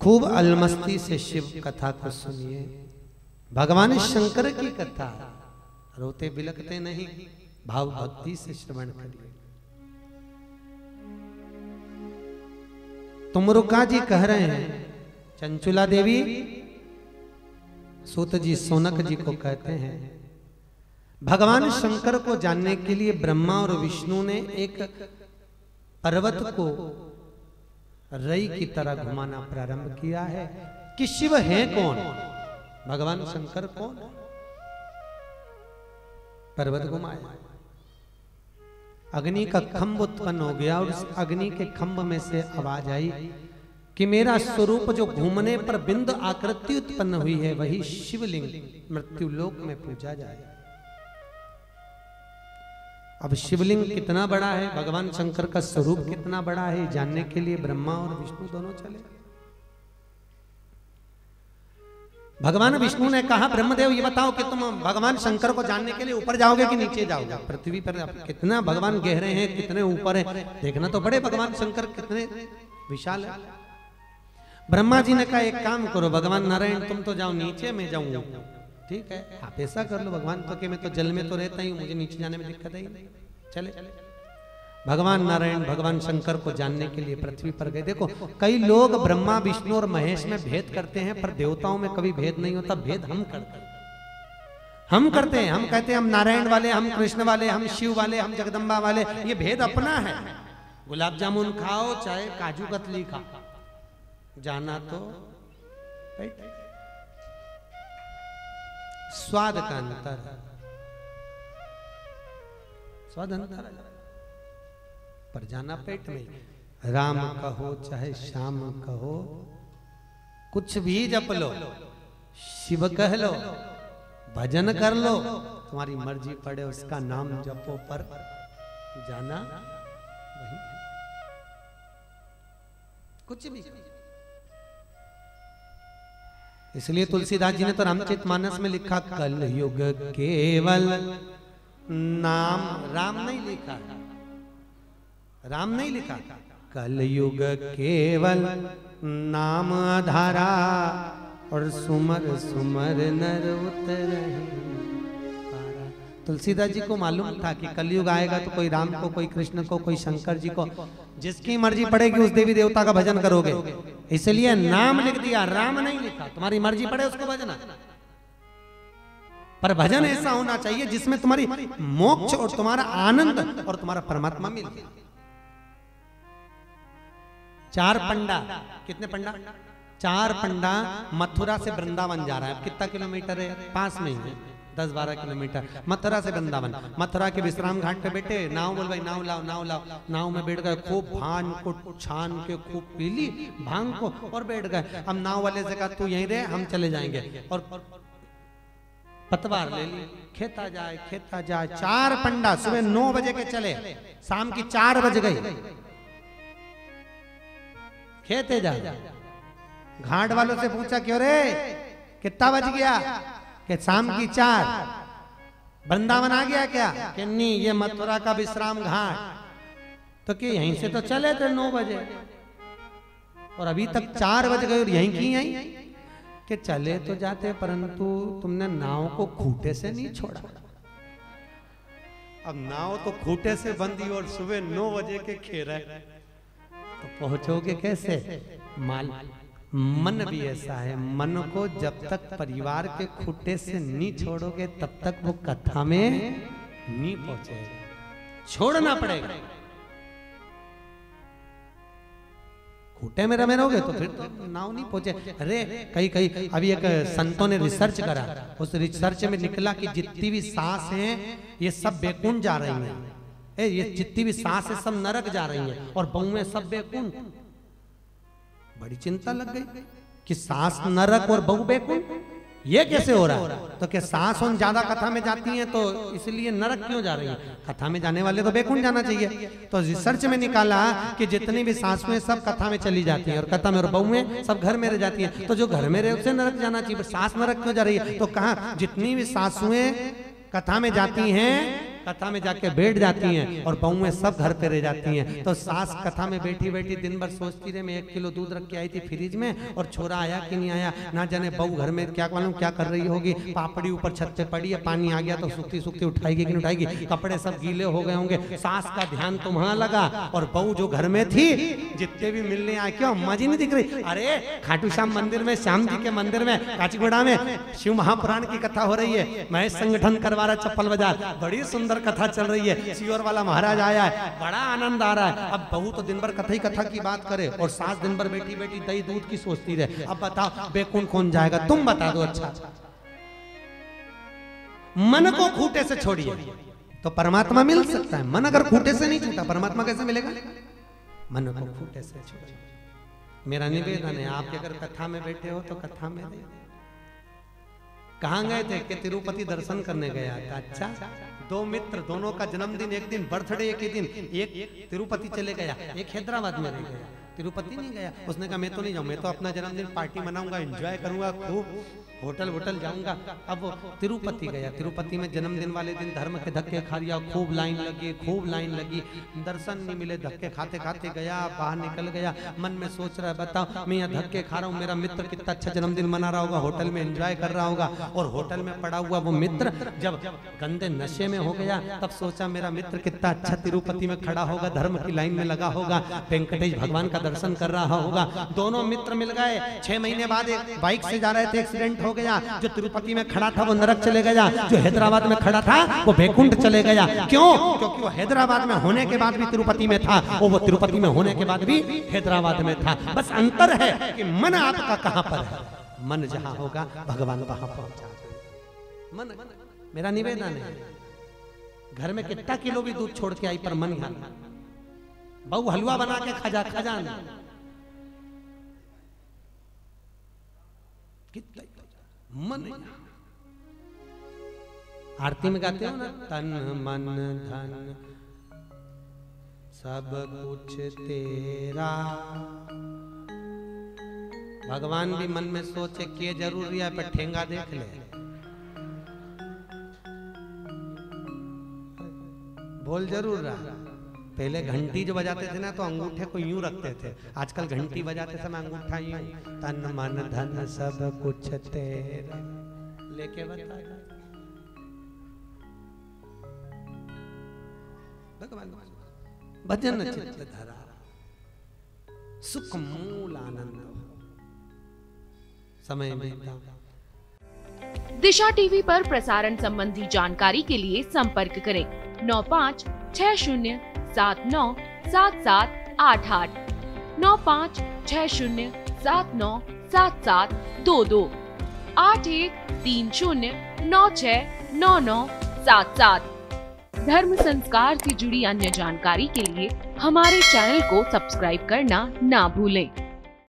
खूब अलमस्ती से शिव कथा को सुनिए। भगवान शंकर की कथा, रोते बिलकते नहीं, भाव भक्ति से श्रवण करिए। तुमरुका जी कह रहे हैं, चंचुला देवी सूत जी सोनक जी को कहते हैं, भगवान शंकर को जानने के लिए ब्रह्मा और विष्णु ने एक पर्वत को रई की तरह घुमाना प्रारंभ किया है कि शिव है कौन, भगवान शंकर कौन। पर्वत घुमाया, अग्नि का खंभ उत्पन्न हो गया और उस अग्नि के खंभ में से आवाज आई कि मेरा स्वरूप जो घूमने पर बिंदु आकृति उत्पन्न हुई है वही शिवलिंग मृत्युलोक में पूजा जाए। अब शिवलिंग कितना बड़ा है, भगवान शंकर का स्वरूप कितना बड़ा है, जानने के लिए ब्रह्मा और विष्णु दोनों चले। भगवान विष्णु ने कहा, ब्रह्मदेव ये बताओ कि तुम भगवान शंकर को जानने के लिए ऊपर जाओगे कि नीचे जाओगे? पृथ्वी पर कितना भगवान गहरे हैं, कितने ऊपर है, देखना तो बड़े भगवान शंकर कितने विशाल है। ब्रह्मा जी ने कहा, एक काम करो भगवान नारायण, तुम तो जाओ नीचे, मैं जाऊंगा। ठीक है, आप ऐसा कर लो भगवान, तो कि मैं तो जल में तो रहता ही, मुझे नीचे जाने में दिक्कत है नहीं, चले। भगवान नारायण भगवान शंकर को जानने के लिए पृथ्वी पर गए। देखो, कई लोग ब्रह्मा विष्णु और महेश में भेद करते हैं, पर देवताओं में कभी भेद नहीं होता। भेद हम करते हैं, हम कहते हैं हम नारायण वाले, हम कृष्ण वाले, हम शिव वाले, हम जगदम्बा वाले। ये भेद अपना है। गुलाब जामुन खाओ चाहे काजू कतली खाओ, जाना तो स्वाद का अंतर, स्वाद अंतर है, पर जाना पेट में। राम कहो चाहे श्याम कहो, कुछ भी जप लो, शिव कह लो, भजन कर लो, तुम्हारी मर्जी पड़े, उसका नाम जपो, पर जाना वही कुछ भी। इसलिए तुलसीदास जी ने तो रामचरितमानस में लिखा, कल युग केवल नाम, राम नहीं लिखा, राम नहीं लिखा, कल युग केवल नाम आधारा, और सुमर सुमर नर उतरहि पारा। तुलसीदास जी को मालूम था कि कलयुग आएगा तो कोई राम को, कोई कृष्ण को, कोई शंकर जी को, जिसकी मर्जी पड़ेगी उस देवी देवता का भजन करोगे। इसलिए नाम लिख दिया, राम नहीं लिखा। तुम्हारी मर्जी पड़े उसको भजना, पर भजन ऐसा होना चाहिए जिसमें तुम्हारी मोक्ष और तुम्हारा आनंद और तुम्हारा परमात्मा मिल जाए। चार पंडा, कितने पंडा? चार पंडा मथुरा से वृंदावन जा रहा है। कितना किलोमीटर है? पास में ही है, 10-12 किलोमीटर। मथुरा से वृंदावन, मथुरा के विश्राम घाट पे बैठे, नाव बोल भाई नाव लाओ, नाव लाओ। नाव में बैठ गए, खूब भांग को छान के खूब पी ली भांग को और बैठ गए। हम नाव वाले से कहा तू यहीं रहे, हम चले जाएंगे, और पतवार ले ली, खेता जाए खेता जाए। चार पंडा सुबह 9 बजे के चले, शाम की 4 बज गई, खेते जा। घाट वालों से पूछा, क्यों रे कितना बज गया? कि शाम की 4। वृंदावन आ गया क्या? कि नहीं, ये मथुरा का विश्राम घाट। तो कि यहीं से तो चले थे 9 बजे और अभी तक 4 बज गए और यहीं की यहीं। कि चले तो जाते, परंतु तुमने नाव को खूंटे से नहीं छोड़ा। अब नाव तो खूंटे से बंदी और सुबह 9 बजे के खेर है, तो पहुंचोगे कैसे? मन भी ऐसा है, मन को जब तक परिवार के खूंटे से नहीं छोड़ोगे तब तक वो कथा में नहीं पहुंचेगा, छोड़ना पड़ेगा। खूंटे में रमे रहोगे तो फिर तो नाव नहीं पहुंचे। अरे कई अभी एक संतों ने रिसर्च करा, उस रिसर्च में निकला कि जितनी भी सांस हैं ये सब बैकुंठ जा रही हैं। ये जितनी भी सांस है सब नरक जा रही हैं और बहुएं सब बैकुंठ। बड़ी चिंता लग गई कि सांस नरक और बहु बैकुंठ, ये कैसे हो रहा है? तो क्या सांस उन ज्यादा कथा में जाती हैं तो इसलिए नरक क्यों जा रही है? कथा में जाने वाले तो बैकुंठ जाना चाहिए। तो रिसर्च में निकाला कि जितनी भी सांसें सब कथा में चली जाती हैं और कथा में और बहुएं सब घर में रह जाती हैं। तो जो घर में रहे उसे नरक जाना चाहिए, सांस नरक क्यों जा रही है? तो कहा जितनी भी सांसें कथा में जाती हैं कथा में जाके बैठ जाती हैं और बहुएं सब घर पे रह जाती हैं। तो सास कथा में बैठी बैठी दिन भर सोचती रहे, मैं 1 किलो दूध रख के आई थी फ्रिज में और छोरा आया कि नहीं आया, ना जाने बहू घर में क्या मालूम क्या कर रही होगी, पापड़ी ऊपर छत पे पड़ी है, पानी आ गया तो सूखती सूखती उठाएगी कि नहीं उठाएगी, कपड़े सब गीले हो गए होंगे। सास का ध्यान तो वहां लगा और बहू जो घर में थी, जितने भी मिलने आए, क्यों अम्मा जी नहीं दिख रही, अरे खाटू श्याम मंदिर में, श्याम जी के मंदिर में काचीगुड़ा में शिव महापुराण की कथा हो रही है, महेश संगठन करवा रहा चप्पल बाजार, बड़ी सुंदर कथा चल रही है, सियोर वाला महाराज आया है, बड़ा आनंद आ रहा है। अब बहू तो दिन भर कथा ही कथा की बात करे और सास दिन भर बैठी बैठी दही दूध की सोचती रहे। अब बताओ बेकुन कौन जाएगा, तुम बता दो। अच्छा, मन को खूंटे से छोड़िए तो परमात्मा मिल सकता है। मन अगर खूंटे से नहीं छूटा, परमात्मा कैसे मिलेगा? मन को खूंटे से छोड़िए। मेरा निवेदन है, आप अगर कथा में बैठे हो तो कथा में कहाँ गए थे कि तिरुपति दर्शन करने गया था। अच्छा, 2 मित्र, दोनों का जन्मदिन एक दिन, बर्थडे एक ही दिन, एक तिरुपति चले गया, एक हैदराबाद में रह गया, तिरुपति नहीं गया। उसने कहा मैं तो नहीं जाऊँ, मैं तो अपना जन्मदिन पार्टी मनाऊंगा, एंजॉय करूंगा, खूब होटल जाऊंगा। अब वो तिरुपति गया, तिरुपति में जन्मदिन वाले दिन धर्म के धक्के खा लिया, खूब लाइन लगी, दर्शन नहीं मिले, धक्के खाते खाते गया, बाहर निकल गया, मन में सोच रहा है बताओ मैं यहाँ धक्के खा रहा हूँ, मेरा मित्र कितना अच्छा जन्मदिन मना रहा होगा, होटल में एंजॉय कर रहा होगा, और होटल में पड़ा हुआ वो मित्र जब गंदे नशे में हो गया तब सोचा मेरा मित्र कितना अच्छा तिरुपति में खड़ा होगा, धर्म की लाइन में लगा होगा, वेंकटेश भगवान का दर्शन कर रहा होगा। दोनों मित्र मिल गए। 6 महीने बाद एक बाइक से जा रहे थे, एक्सीडेंट हो गया। जो तिरुपति में खड़ा था वो नरक चले गया, जो हैदराबाद में खड़ा था वो वैकुंठ चले गया। क्यों? क्योंकि वो हैदराबाद में होने के बाद भी तिरुपति में था, वो तिरुपति में होने के बाद भी हैदराबाद में था। बस अंतर है कि मन आपका कहां पर है। मन जहां होगा भगवान वहां पहुंचा। मन, मेरा निवेदन है, घर में कितना किलो भी दूध छोड़ के आई पर मन यहाँ, बहू हलवा बना के खजाना कितना मन। आरती में गाते हो ना, तन मन धन सब कुछ तेरा। भगवान भी मन में सोचे कि जरूरी है पर ठेंगा देख ले, बोल जरूर रहा। पहले घंटी जो बजाते थे ना तो अंगूठे को यूं रखते थे, आजकल घंटी बजाते समय अंगूठा यूं, तन मन धन सब कुछ तेरा लेके बता भगवान। भजन चित्त धरा सुख मूल आनंद समय में। दिशा टीवी पर प्रसारण संबंधी जानकारी के लिए संपर्क करें 9560797788 9560797722 8130969977। धर्म संस्कार से जुड़ी अन्य जानकारी के लिए हमारे चैनल को सब्सक्राइब करना ना भूलें।